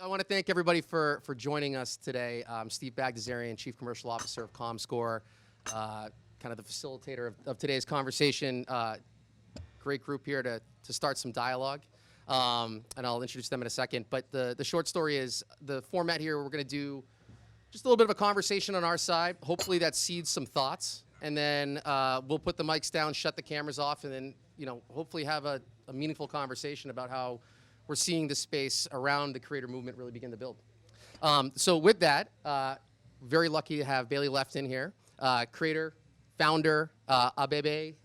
I want to thank everybody for joining us today. I'm Steve Bagdasarian, Chief Commercial Officer of Comscore, kind of the facilitator of today's conversation. Great group here to start some dialogue, and I'll introduce them in a second. But the short story is the format here. We're going to do just a little bit of a conversation on our side. Hopefully that seeds some thoughts, and then we'll put the mics down, shut the cameras off, and then hopefully have a meaningful conversation about how we're seeing the space around the creator movement really begin to build. So with that, very lucky to have Baylee Lefton here, creator, founder, Abebe.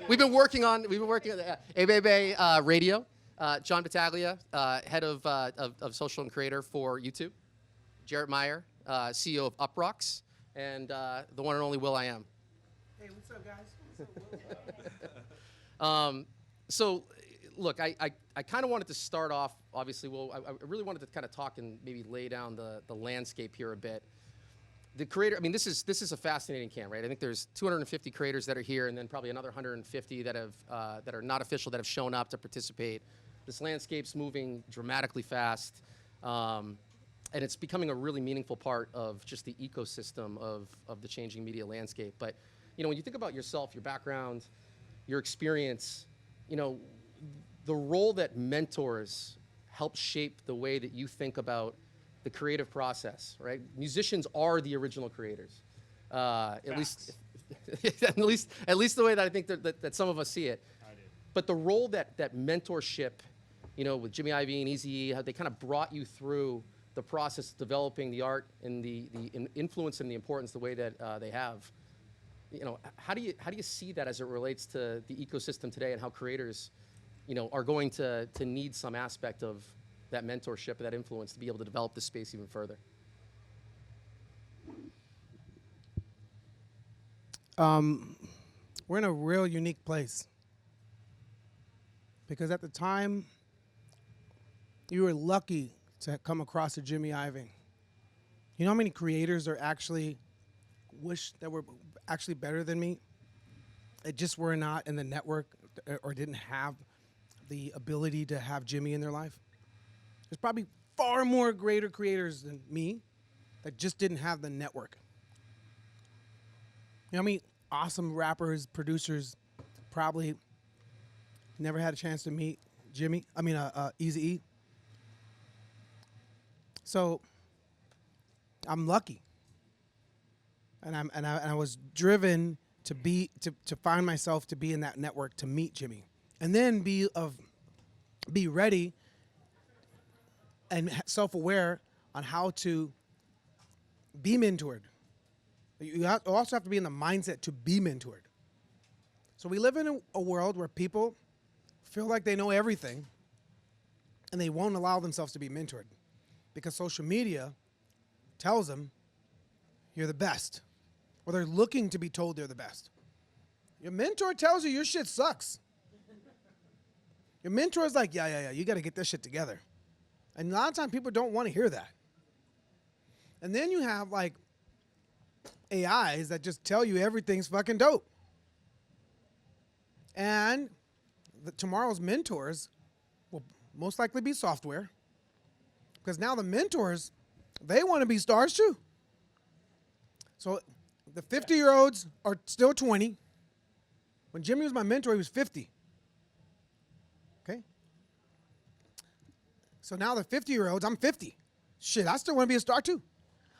We've been working on Abebe Radio. John Battaglia, head of social and creator for YouTube. Jarret Myer, CEO of UPROXX, and the one and only will.i.am. Hey, what's up, guys? What's up, So, look, I kind of wanted to start off, obviously, I really wanted to kind of talk and maybe lay down the landscape here a bit. The creator, I mean, this is a fascinating camp, right? I think there's 250 creators that are here, and then probably another 150 that are not official that have shown up to participate. This landscape's moving dramatically fast, and it's becoming a really meaningful part of just the ecosystem of the changing media landscape. But when you think about yourself, your background, your experience, the role that mentors help shape the way that you think about the creative process, right? Musicians are the original creators, at least the way that I think that some of us see it. I did. But the role that mentorship, with Jimmy Iovine and Eazy-E, how they kind of brought you through the process of developing the art and the influence and the importance the way that they have. How do you see that as it relates to the ecosystem today and how creators, are going to need some aspect of that mentorship, that influence to be able to develop the space even further? We're in a real unique place because at the time you were lucky to come across a Jimmy Iovine. You know how many creators are actually wish that were actually better than me? They just were not in the network or didn't have the ability to have Jimmy in their life. There's probably far more greater creators than me that just didn't have the network. You know how many awesome rappers, producers probably never had a chance to meet Eazy-E? So I'm lucky, and I was driven to find myself to be in that network to meet Jimmy, and then be ready and self-aware on how to be mentored. You also have to be in the mindset to be mentored. So we live in a world where people feel like they know everything, and they won't allow themselves to be mentored because social media tells them you're the best, or they're looking to be told they're the best. Your mentor tells you your shit sucks. Your mentor is like, yeah, you got to get this shit together. And a lot of times people don't want to hear that. And then you have like AIs that just tell you everything's fucking dope. And tomorrow's mentors will most likely be software, because now the mentors, they want to be stars too. So the 50-year-olds are still 20. When Jimmy was my mentor, he was 50. Okay? So now the 50-year-olds, I'm 50. Shit, I still want to be a star too.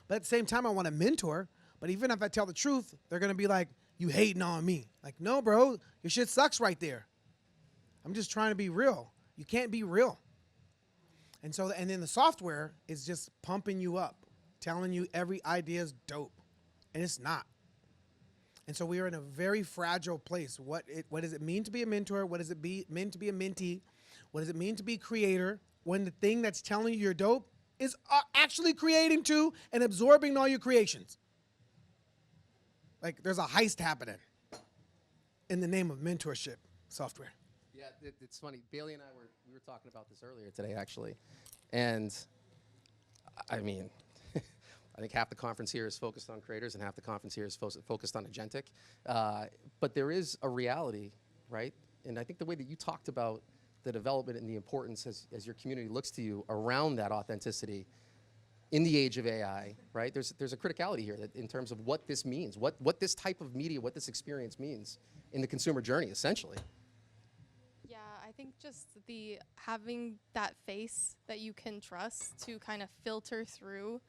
But at the same time, I want to mentor. But even if I tell the truth, they're going to be like, you hating on me. Like, no, bro, your shit sucks right there. I'm just trying to be real. You can't be real. And then the software is just pumping you up, telling you every idea is dope. And it's not. And so we are in a very fragile place. What does it mean to be a mentor? What does it mean to be a mentee? What does it mean to be a creator when the thing that's telling you you're dope is actually creating too and absorbing all your creations? Like, there's a heist happening in the name of mentorship software. Yeah, it's funny. Baylee and I we were talking about this earlier today, actually. And I mean, I think half the conference here is focused on creators and half the conference here is focused on agentic. But there is a reality, right? And I think the way that you talked about the development and the importance as your community looks to you around that authenticity in the age of AI, right? There's a criticality here that in terms of what this means, what this type of media, what this experience means in the consumer journey, essentially. Yeah, I think just having that face that you can trust to kind of filter through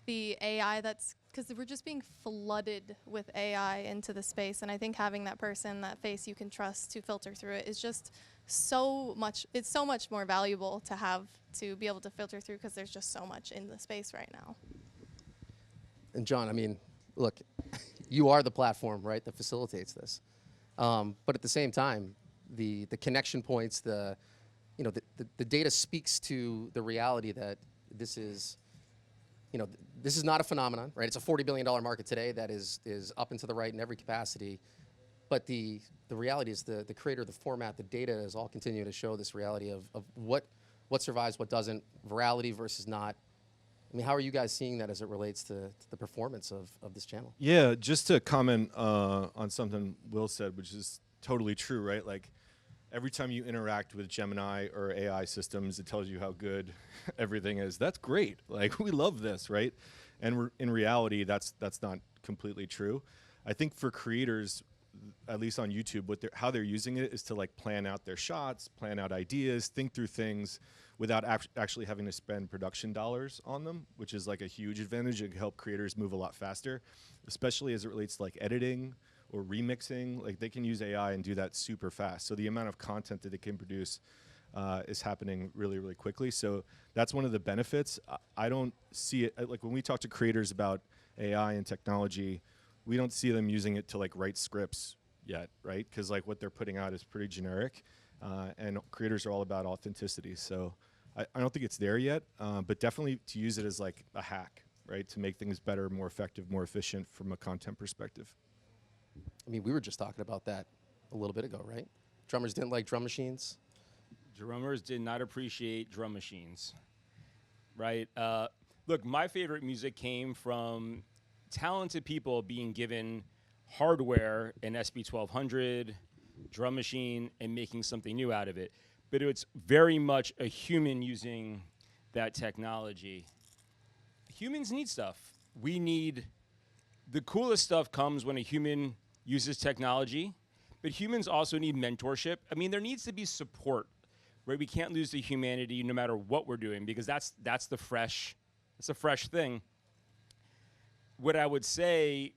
the AI because we're just being flooded with AI into the space. And I think having that person, that face you can trust to filter through it is just it's so much more valuable to have to be able to filter through because there's just so much in the space right now. And John, I mean, look, you are the platform, right, that facilitates this. But at the same time, the connection points, the data speaks to the reality that this is, this is not a phenomenon, right? It's a $40 billion market today that is up and to the right in every capacity. But the reality is the creator, the format, the data is all continuing to show this reality of what survives, what doesn't, virality versus not. I mean, how are you guys seeing that as it relates to the performance of this channel? Yeah, just to comment on something Will said, which is totally true, right? Like, every time you interact with Gemini or AI systems, it tells you how good everything is. That's great. Like, we love this, right? And in reality, that's not completely true. I think for creators, at least on YouTube, how they're using it is to like plan out their shots, plan out ideas, think through things without actually having to spend production dollars on them, which is like a huge advantage. It can help creators move a lot faster, especially as it relates to like editing or remixing. Like, they can use AI and do that super fast. So the amount of content that they can produce is happening really, really quickly. So that's one of the benefits. I don't see it, like when we talk to creators about AI and technology, we don't see them using it to like write scripts yet, right? Because like what they're putting out is pretty generic, and creators are all about authenticity. So I don't think it's there yet, but definitely to use it as like a hack, right? To make things better, more effective, more efficient from a content perspective. I mean, we were just talking about that a little bit ago, right? Drummers didn't like drum machines. Drummers did not appreciate drum machines, right? Look, my favorite music came from talented people being given hardware, an SB1200, drum machine, and making something new out of it. But it's very much a human using that technology. Humans need stuff. The coolest stuff comes when a human uses technology, but humans also need mentorship. I mean, there needs to be support, right? We can't lose the humanity no matter what we're doing, because that's a fresh thing. What I would say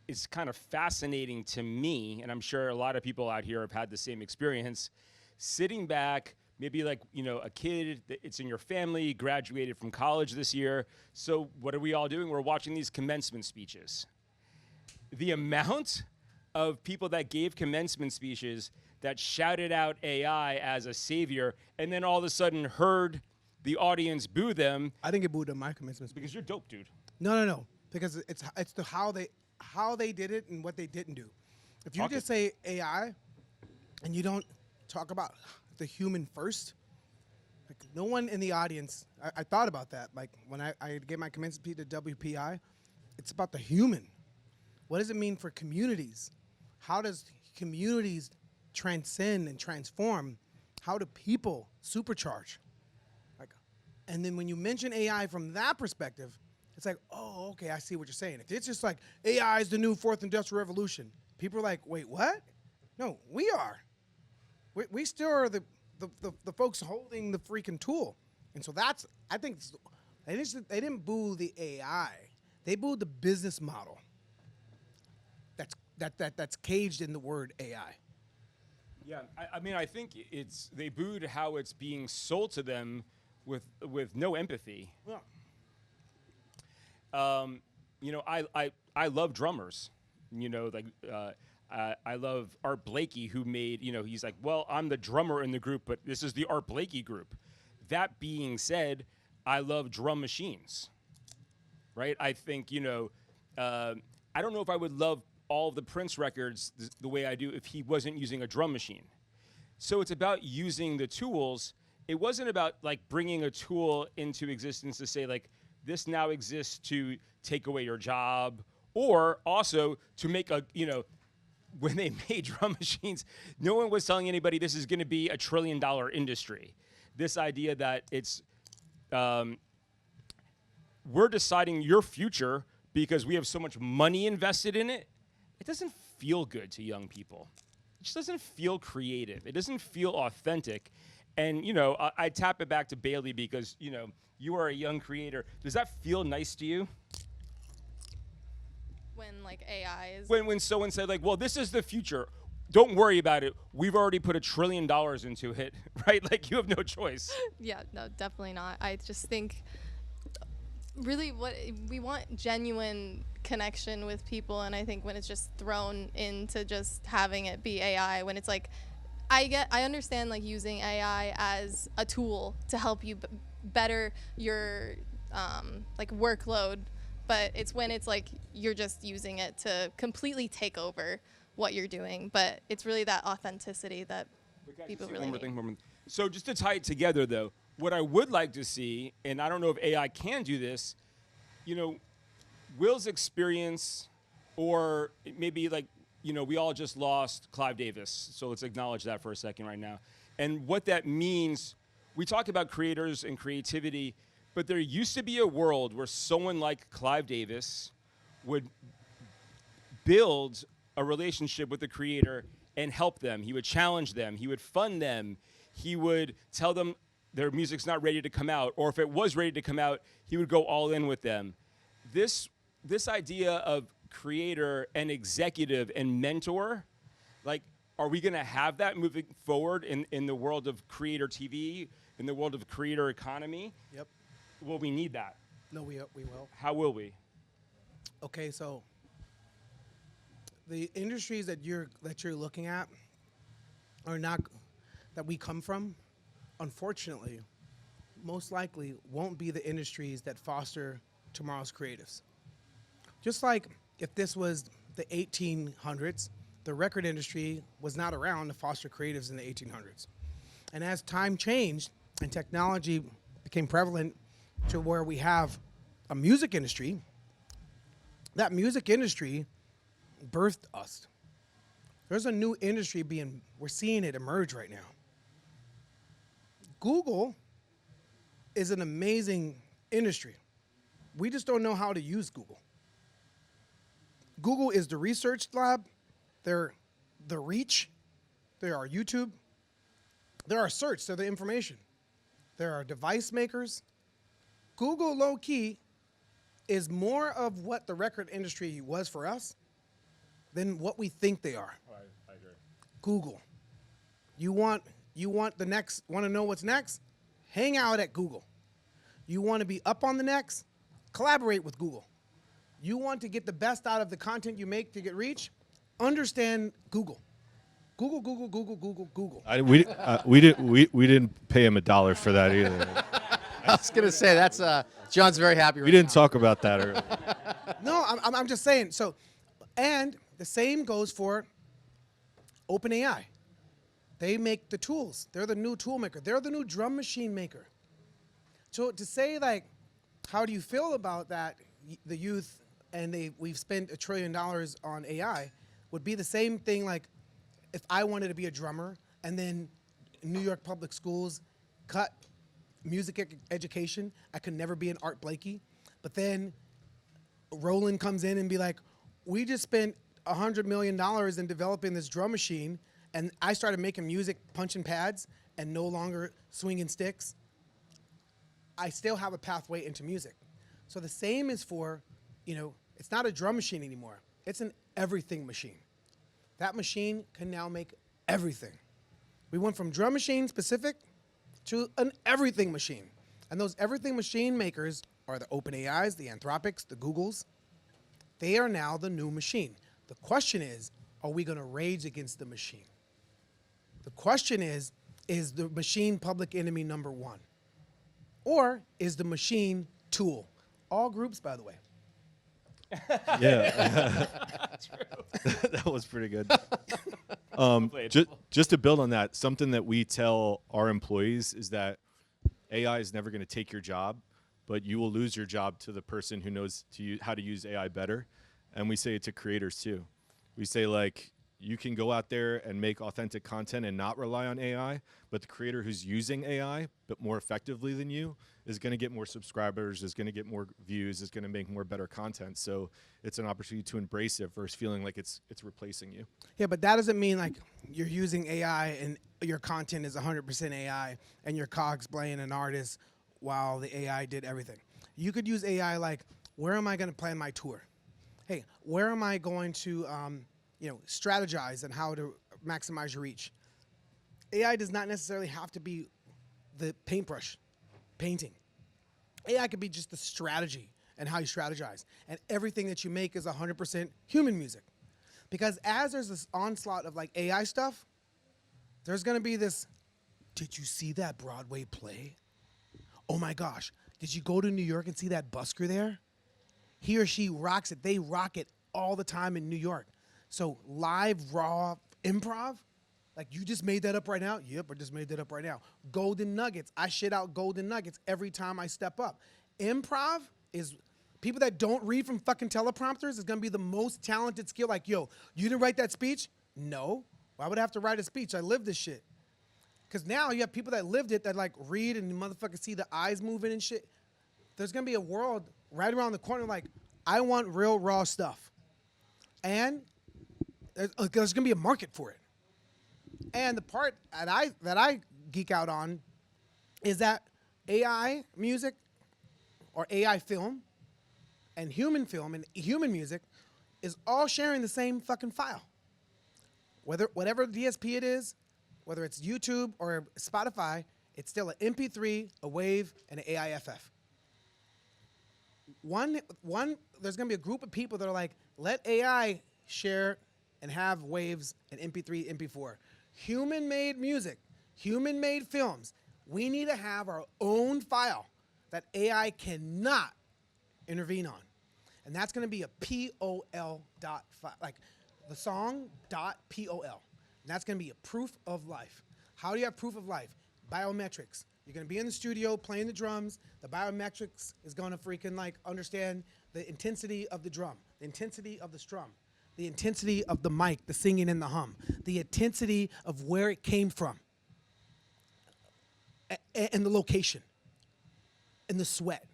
is kind of fascinating to me, and I'm sure a lot of people out here have had the same experience, sitting back, maybe like, a kid, it's in your family, graduated from college this year. So what are we all doing? We're watching these commencement speeches. The amount of people that gave commencement speeches that shouted out AI as a savior and then all of a sudden heard the audience boo them. I didn't get booed at my commencement speech. Because you're dope, dude. No. Because it's the how they did it and what they didn't do. If you just say AI and you don't talk about the human first, like no one in the audience, I thought about that. Like when I gave my commencement speech to WPI, it's about the human. What does it mean for communities? How does communities transcend and transform? How do people supercharge? And then when you mention AI from that perspective, it's like, oh, okay, I see what you're saying. If it's just like AI is the new fourth industrial revolution, people are like, wait, what? No, we are. We still are the folks holding the freaking tool. And so I think they didn't boo the AI. They booed the business model that's caged in the word AI. Yeah, I mean, I think they booed how it's being sold to them with no empathy. Yeah. I love drummers. I love Art Blakey, who made, he's like, well, I'm the drummer in the group, but this is the Art Blakey group. That being said, I love drum machines, right? I think, I don't know if I would love all the Prince records the way I do if he wasn't using a drum machine. So it's about using the tools. It wasn't about like bringing a tool into existence to say like, this now exists to take away your job, or also to make when they made drum machines, no one was telling anybody this is going to be $1 trillion industry. This idea that it's we're deciding your future because we have so much money invested in it. It doesn't feel good to young people. It just doesn't feel creative. It doesn't feel authentic. And, you know, I tap it back to Baylee because, you know, you are a young creator. Does that feel nice to you? When like AI is When someone said like, well, this is the future. Don't worry about it. We've already put $1 trillion into it, right? Like you have no choice. Yeah, no, definitely not. I just think really what we want genuine connection with people, and I think when it's just thrown into just having it be AI, when it's like I understand like using AI as a tool to help you better your like workload, but it's when it's like you're just using it to completely take over what you're doing, but it's really that authenticity that people really need. So just to tie it together, though, what I would like to see, and I don't know if AI can do this, you know, Will's experience, or maybe like, you know, we all just lost Clive Davis, so let's acknowledge that for a second right now. And what that means, we talk about creators and creativity, but there used to be a world where someone like Clive Davis would build a relationship with the creator and help them. He would challenge them. He would fund them. He would tell them their music's not ready to come out, or if it was ready to come out, he would go all in with them. This idea of creator and executive and mentor, like, are we going to have that moving forward in the world of creator TV, in the world of creator economy? Yep. Will we need that? No, we will. How will we? Okay, so the industries that you're looking at are not that we come from, unfortunately, most likely won't be the industries that foster tomorrow's creatives. Just like if this was the 1800s, the record industry was not around to foster creatives in the 1800s. And as time changed and technology became prevalent to where we have a music industry, that music industry birthed us. There's a new industry we're seeing it emerge right now. Google is an amazing industry. We just don't know how to use Google. Google is the research lab. They're the reach. They are YouTube. There are search. They're the information. There are device makers. Google, low-key, is more of what the record industry was for us than what we think they are. I agree. Google. You want to know what's next? Hang out at Google. You want to be up on the next? Collaborate with Google. You want to get the best out of the content you make to get reach? Understand Google. Google, Google, Google, Google, Google. We didn't pay him $1 for that either. I was gonna say that's John's very happy. We didn't talk about that earlier. No, I'm just saying. So, and the same goes for OpenAI. They make the tools. They're the new tool maker. They're the new drum machine maker. So to say like, how do you feel about that? The youth and we've spent $1 trillion on AI would be the same thing like if I wanted to be a drummer and then New York public schools cut music education. I could never be an Art Blakey. But then Roland comes in and be like, we just spent $100 million in developing this drum machine, and I started making music punching pads and no longer swinging sticks. I still have a pathway into music. So the same is for, it's not a drum machine anymore. It's an everything machine. That machine can now make everything. We went from drum machine specific to an everything machine. And those everything machine makers are the OpenAIs, the Anthropics, the Googles. They are now the new machine. The question is, are we going to rage against the machine? The question is the machine public enemy number one? Or is the machine tool? All groups, by the way. Yeah. That was pretty good. Just to build on that, something that we tell our employees is that AI is never going to take your job, but you will lose your job to the person who knows how to use AI better. And we say it to creators too. We say like, You can go out there and make authentic content and not rely on AI, but the creator who's using AI, but more effectively than you, is going to get more subscribers, is going to get more views, is going to make more better content. So it's an opportunity to embrace it versus feeling like it's replacing you. Yeah, but that doesn't mean like you're using AI and your content is 100% AI and you're cosplaying an artist while the AI did everything. You could use AI like, where am I going to plan my tour? Hey, where am I going to strategize on how to maximize your reach? AI does not necessarily have to be the paintbrush painting. AI could be just the strategy and how you strategize. And everything that you make is 100% human music. Because as there's this onslaught of like AI stuff, there's going to be this, did you see that Broadway play? Oh my gosh, did you go to New York and see that busker there? He or she rocks it. They rock it all the time in New York. So live, raw improv, like you just made that up right now? Yep, I just made that up right now. Golden nuggets. I shit out golden nuggets every time I step up. Improv is, people that don't read from fucking teleprompters is gonna be the most talented skill. Like, yo, you didn't write that speech? No. Why would I have to write a speech? I live this shit. Because now you have people that lived it that like read and motherfuckers see the eyes moving and shit. There's gonna be a world right around the corner like, I want real raw stuff. And there's gonna be a market for it. And the part that I geek out on is that AI music or AI film and human music is all sharing the same fucking file. Whatever DSP it is, whether it's YouTube or Spotify, it's still an MP3, a WAV, and an AIFF. There's gonna be a group of people that are like, let AI share and have waves and MP3, MP4. Human-made music, human-made films. We need to have our own file that AI cannot intervene on. And that's gonna be a POL dot file, like the song dot POL. And that's gonna be a proof of life. How do you have proof of life? Biometrics. You're gonna be in the studio playing the drums. The biometrics is gonna freaking like understand the intensity of the drum, the intensity of the strum, the intensity of the mic, the singing and the hum, the intensity of where it came from, and the location, and the sweat.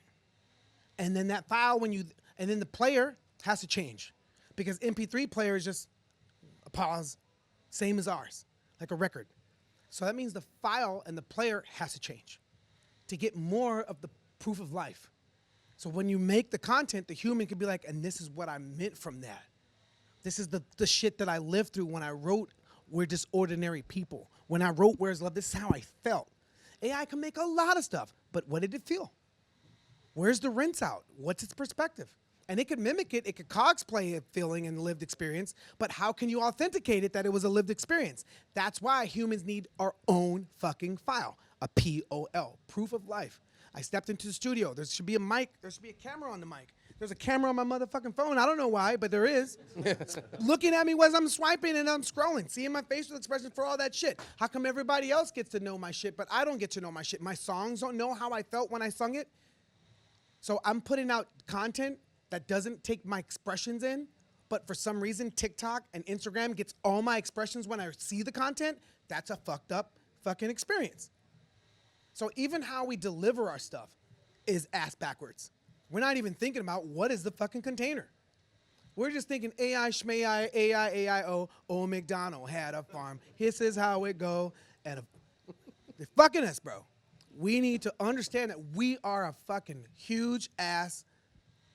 And then that file and then the player has to change because MP3 player is just a pause, same as ours, like a record. So that means the file and the player has to change to get more of the proof of life. So when you make the content, the human can be like, and this is what I meant from that. This is the shit that I lived through when I wrote We're Just Ordinary People. When I wrote Where's Love, this is how I felt. AI can make a lot of stuff, but what did it feel? Where's the rinse out? What's its perspective? And it could mimic it. It could cosplay a feeling and lived experience, but how can you authenticate it that it was a lived experience? That's why humans need our own fucking file, a POL, proof of life. I stepped into the studio. There should be a mic. There should be a camera on the mic. There's a camera on my motherfucking phone. I don't know why, but there is. Looking at me as I'm swiping and I'm scrolling, seeing my facial expression for all that shit. How come everybody else gets to know my shit, but I don't get to know my shit? My songs don't know how I felt when I sung it. So I'm putting out content that doesn't take my expressions in, but for some reason TikTok and Instagram gets all my expressions when I see the content. That's a fucked up fucking experience. So even how we deliver our stuff is ass backwards. We're not even thinking about what is the fucking container. We're just thinking AI, shmai, AI, AIO, old McDonald had a farm. This is how it go. And they're fucking us, bro. We need to understand that we are a fucking huge ass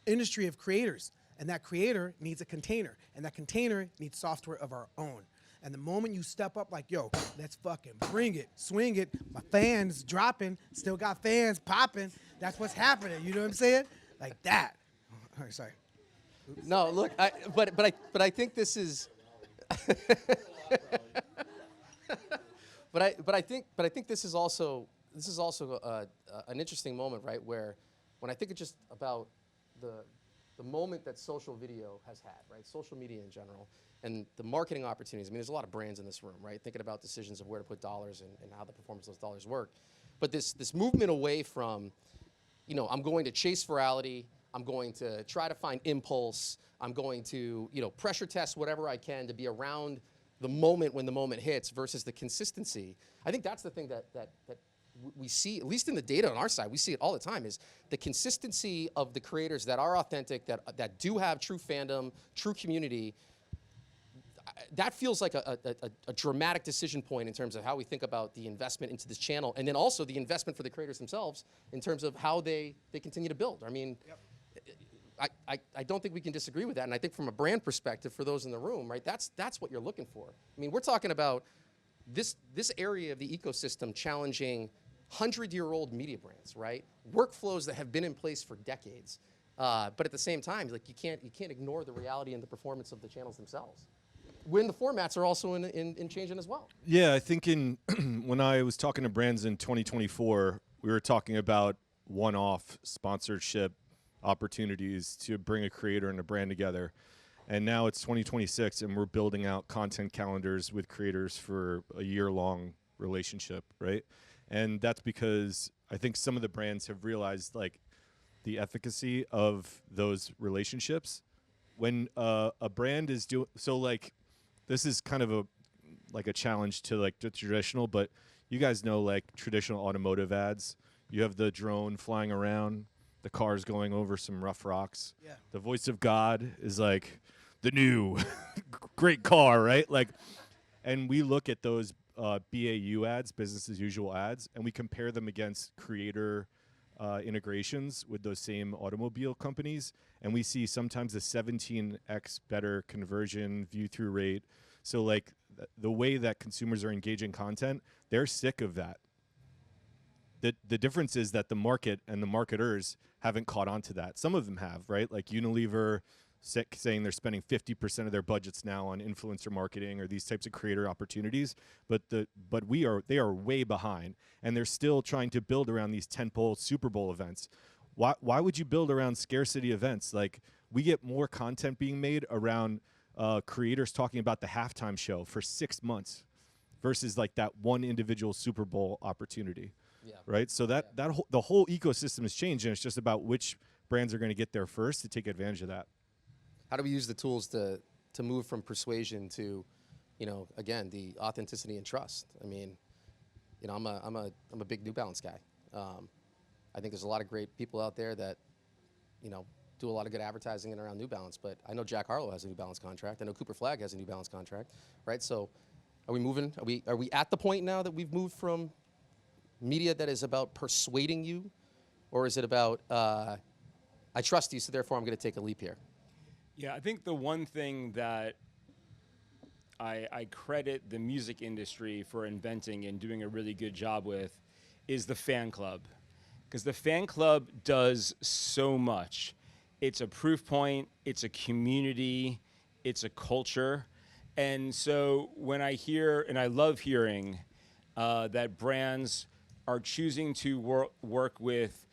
industry of creators. And that creator needs a container. And that container needs software of our own. And the moment you step up like, yo, let's fucking bring it, swing it, my fans dropping, still got fans popping, that's what's happening. You know what I'm saying? Like that. All right, sorry. No, look, but I think this is, but I think this is also an interesting moment, right? Where when I think it's just about the moment that social video has had, right? Social media in general, and the marketing opportunities. I mean, there's a lot of brands in this room, right? Thinking about decisions of where to put dollars and how the performance of those dollars work. But this movement away from, I'm going to chase virality, I'm going to try to find impulse, I'm going to, pressure test whatever I can to be around the moment when the moment hits versus the consistency. I think that's the thing that we see, at least in the data on our side, we see it all the time, is the consistency of the creators that are authentic, that do have true fandom, true community. That feels like a dramatic decision point in terms of how we think about the investment into this channel, and then also the investment for the creators themselves in terms of how they continue to build. I mean, I don't think we can disagree with that, and I think from a brand perspective, for those in the room, right, that's what you're looking for. I mean, we're talking about this area of the ecosystem challenging 100-year-old media brands, right? Workflows that have been in place for decades, but at the same time, like you can't ignore the reality and the performance of the channels themselves, when the formats are also in changing as well. Yeah, I think when I was talking to brands in 2024, we were talking about one-off sponsorship opportunities to bring a creator and a brand together. And now it's 2026, and we're building out content calendars with creators for a year-long relationship, right? And that's because I think some of the brands have realized like the efficacy of those relationships. When a brand is doing so, like this is kind of a challenge to like the traditional, but you guys know like traditional automotive ads. You have the drone flying around, the car's going over some rough rocks. Yeah. The voice of God is like the new great car, right? Like, and we look at those BAU ads, business as usual ads, and we compare them against creator integrations with those same automobile companies, and we see sometimes a 17x better conversion view through rate. So like the way that consumers are engaging content, they're sick of that. The difference is that the market and the marketers haven't caught on to that. Some of them have, right? Like Unilever saying they're spending 50% of their budgets now on influencer marketing or these types of creator opportunities, but they are way behind, and they're still trying to build around these tentpole Super Bowl events. Why would you build around scarcity events? Like we get more content being made around creators talking about the halftime show for 6 months versus like that one individual Super Bowl opportunity. Yeah. Right. So the whole ecosystem has changed, and it's just about which brands are going to get there first to take advantage of that. How do we use the tools to move from persuasion to, again, the authenticity and trust? I mean, I'm a big New Balance guy. I think there's a lot of great people out there that, do a lot of good advertising in around New Balance. But I know Jack Harlow has a New Balance contract. I know Cooper Flagg has a New Balance contract, right? So, are we moving? Are we at the point now that we've moved from media that is about persuading you, or is it about I trust you, so therefore I'm going to take a leap here? Yeah, I think the one thing that I credit the music industry for inventing and doing a really good job with is the fan club. Because the fan club does so much. It's a proof point, it's a community, it's a culture. And so when I hear, and I love hearing, that brands are choosing to work with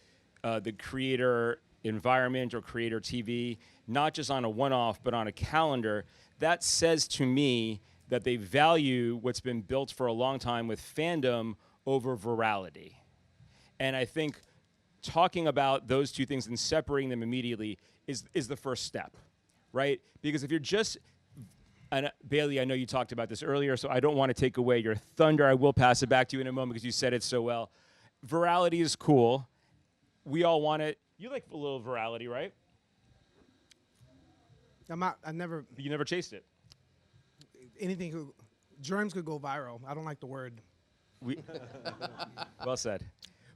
the creator environment or creator TV, not just on a one-off, but on a calendar, that says to me that they value what's been built for a long time with fandom over virality. And I think talking about those two things and separating them immediately is the first step, right? Because if you're just, and Baylee, I know you talked about this earlier, so I don't want to take away your thunder. I will pass it back to you in a moment because you said it so well. Virality is cool. We all want it. You like a little virality, right? I never. You never chased it. Germs could go viral. I don't like the word. Well said.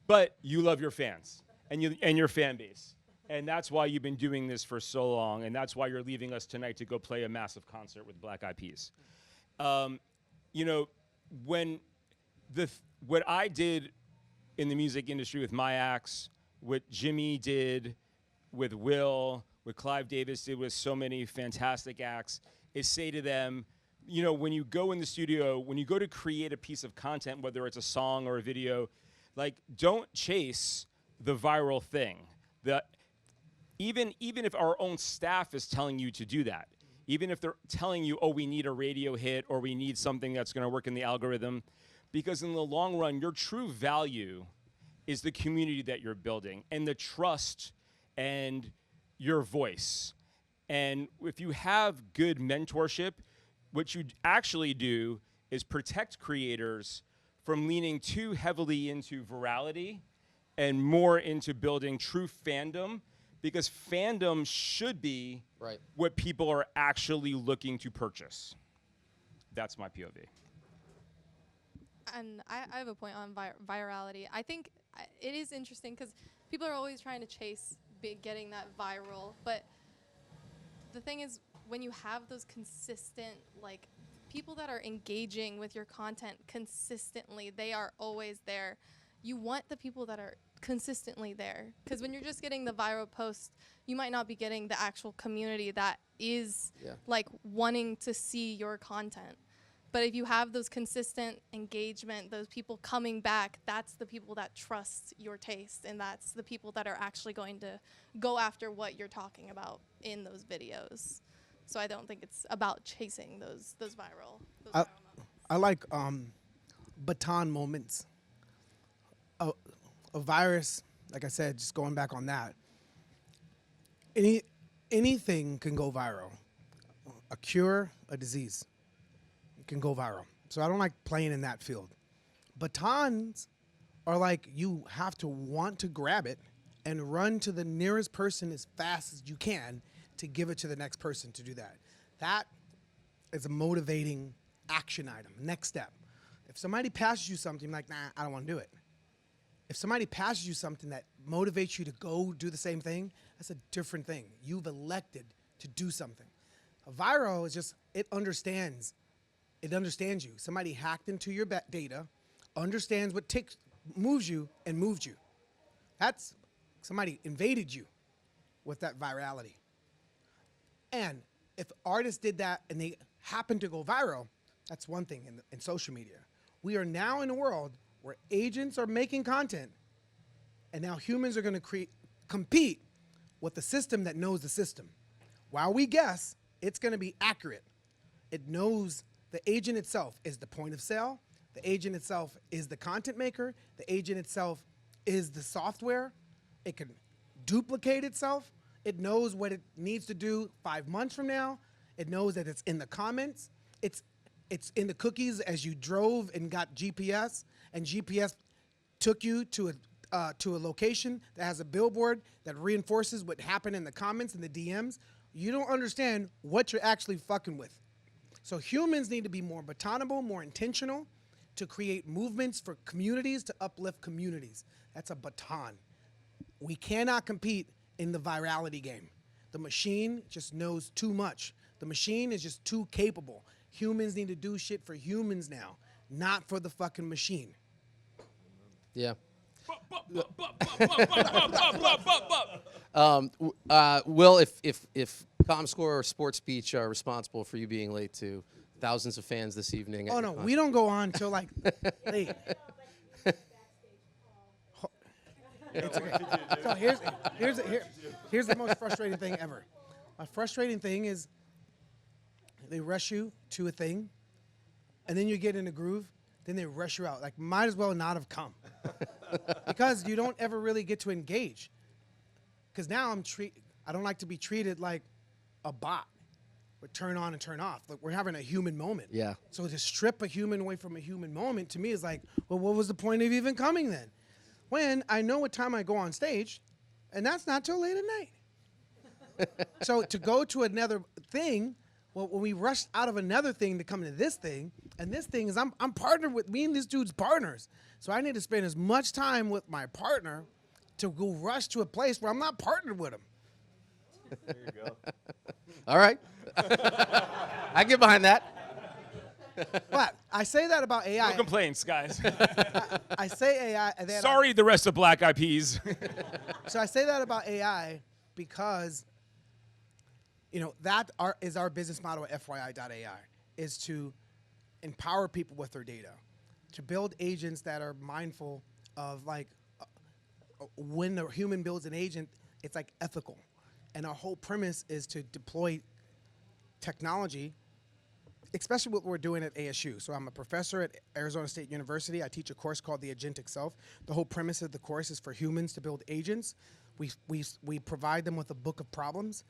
But you love your fans and your fan base. And that's why you've been doing this for so long, and that's why you're leaving us tonight to go play a massive concert with Black Eyed Peas. What I did in the music industry with my acts, what Jimmy did with Will, what Clive Davis did with so many fantastic acts, is say to them, when you go in the studio, when you go to create a piece of content, whether it's a song or a video, like, don't chase the viral thing. Even if our own staff is telling you to do that, even if they're telling you, oh, we need a radio hit or we need something that's going to work in the algorithm, because in the long run, your true value is the community that you're building and the trust and your voice. And if you have good mentorship, what you actually do is protect creators from leaning too heavily into virality and more into building true fandom, because fandom should be Right. what people are actually looking to purchase. That's my POV. And I have a point on virality. I think it is interesting because people are always trying to chase getting that viral. But the thing is, when you have those consistent, like, people that are engaging with your content consistently, they are always there. You want the people that are consistently there. Because when you're just getting the viral post, you might not be getting the actual community that is, like, wanting to see your content. But if you have those consistent engagement, those people coming back, that's the people that trust your taste, and that's the people that are actually going to go after what you're talking about in those videos. So I don't think it's about chasing those viral moments. I like baton moments. A virus, like I said, just going back on that. Anything can go viral. A cure, a disease can go viral. So I don't like playing in that field. Batons are like, you have to want to grab it and run to the nearest person as fast as you can to give it to the next person to do that. That is a motivating action item, next step. If somebody passes you something, like, nah, I don't want to do it. If somebody passes you something that motivates you to go do the same thing, that's a different thing. You've elected to do something. A viral is just, it understands you. Somebody hacked into your data, understands what moves you, and moved you. That's somebody invaded you with that virality. And if artists did that and they happen to go viral, that's one thing in social media. We are now in a world where agents are making content, and now humans are going to compete with the system that knows the system. While we guess, it's going to be accurate. It knows the agent itself is the point of sale. The agent itself is the content maker. The agent itself is the software. It can duplicate itself. It knows what it needs to do 5 months from now. It knows that it's in the comments. It's in the cookies as you drove and got GPS, and GPS took you to a location that has a billboard that reinforces what happened in the comments and the DMs. You don't understand what you're actually fucking with. So humans need to be more batonable, more intentional, to create movements for communities, to uplift communities. That's a baton. We cannot compete in the virality game. The machine just knows too much. The machine is just too capable. Humans need to do shit for humans now, not for the fucking machine. Yeah. Will, if Comscore or Sports Beach are responsible for you being late to thousands of fans this evening. Oh no, we don't go on till like late. It's okay. So here's the most frustrating thing ever. My frustrating thing is they rush you to a thing, and then you get in a groove, then they rush you out. Like, might as well not have come. Because you don't ever really get to engage. Because now I don't like to be treated like a bot. We turn on and turn off. Like, we're having a human moment. Yeah. So to strip a human away from a human moment, to me, is like, well, what was the point of even coming then? When I know what time I go on stage, and that's not till late at night. So to go to another thing, well, when we rush out of another thing to come to this thing, and this thing is I'm partnered with, me and this dude's partners. So I need to spend as much time with my partner to go rush to a place where I'm not partnered with him. There you go. All right. I get behind that. But I say that about AI. No complaints, guys. I say AI. And then Sorry, the rest of Black Eyed Peas. So I say that about AI because, that is our business model at FYI.ai, is to empower people with their data, to build agents that are mindful of, like, when a human builds an agent, it's like ethical. And our whole premise is to deploy technology, especially what we're doing at ASU. So I'm a professor at Arizona State University. I teach a course called The Agentic Self. The whole premise of the course is for humans to build agents. We provide them with a book of problems.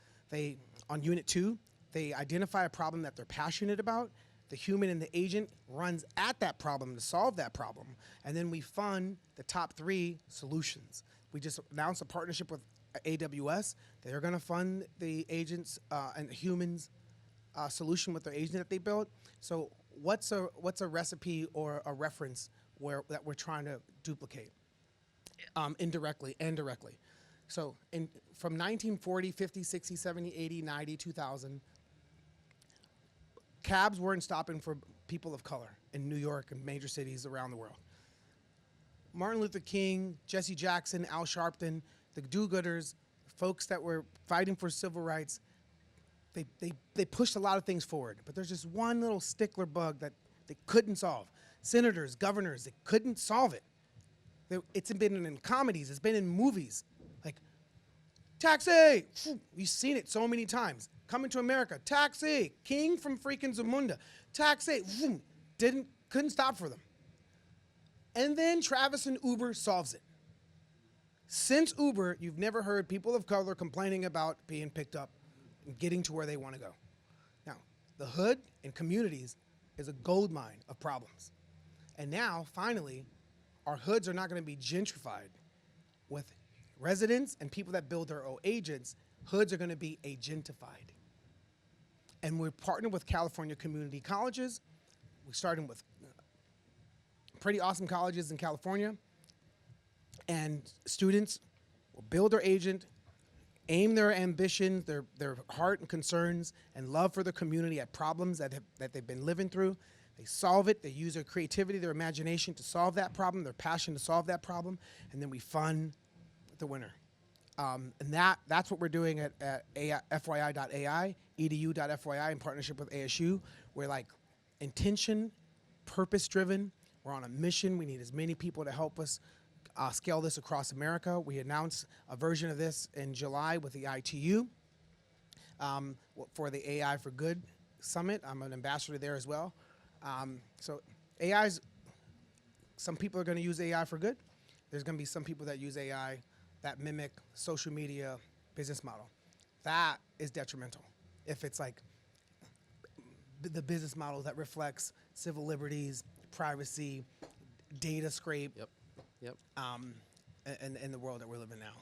On Unit 2, They identify a problem that they're passionate about. The human and the agent runs at that problem to solve that problem. And then we fund the top 3 solutions. We just announced a partnership with AWS. They're going to fund the agents and the humans solution with their agent that they built. So what's a recipe or a reference that we're trying to duplicate indirectly and directly? So from 1940, 50, 60, 70, 80, 90, 2000, cabs weren't stopping for people of color in New York and major cities around the world. Martin Luther King, Jesse Jackson, Al Sharpton, the do-gooders, folks that were fighting for civil rights, they pushed a lot of things forward. But there's just one little stickler bug that they couldn't solve. Senators, governors, they couldn't solve it. It's been in comedies, it's been in movies. Like, taxi! You've seen it so many times. Coming to America, taxi! King from freaking Zamunda, taxi! Couldn't stop for them. And then Travis and Uber solves it. Since Uber, you've never heard people of color complaining about being picked up and getting to where they want to go. Now, the hood and communities is a gold mine of problems. And now, finally, our hoods are not going to be gentrified with residents and people that build their own agents. Hoods are going to be agentified. And we're partnered with California community colleges. We're starting with pretty awesome colleges in California. And students will build their agent, aim their ambitions, their heart and concerns and love for the community at problems that they've been living through. They solve it. They use their creativity, their imagination to solve that problem, their passion to solve that problem, and then we fund the winner. And that's what we're doing at FYI.ai, edu.fyi in partnership with ASU. We're like intention, purpose-driven. We're on a mission. We need as many people to help us scale this across America. We announced a version of this in July with the ITU for the AI for Good Summit. I'm an ambassador there as well. So AI's, some people are going to use AI for good. There's going to be some people that use AI that mimic social media business model. That is detrimental. If it's like the business model that reflects civil liberties, privacy, data scrape, Yep. in the world that we're living now.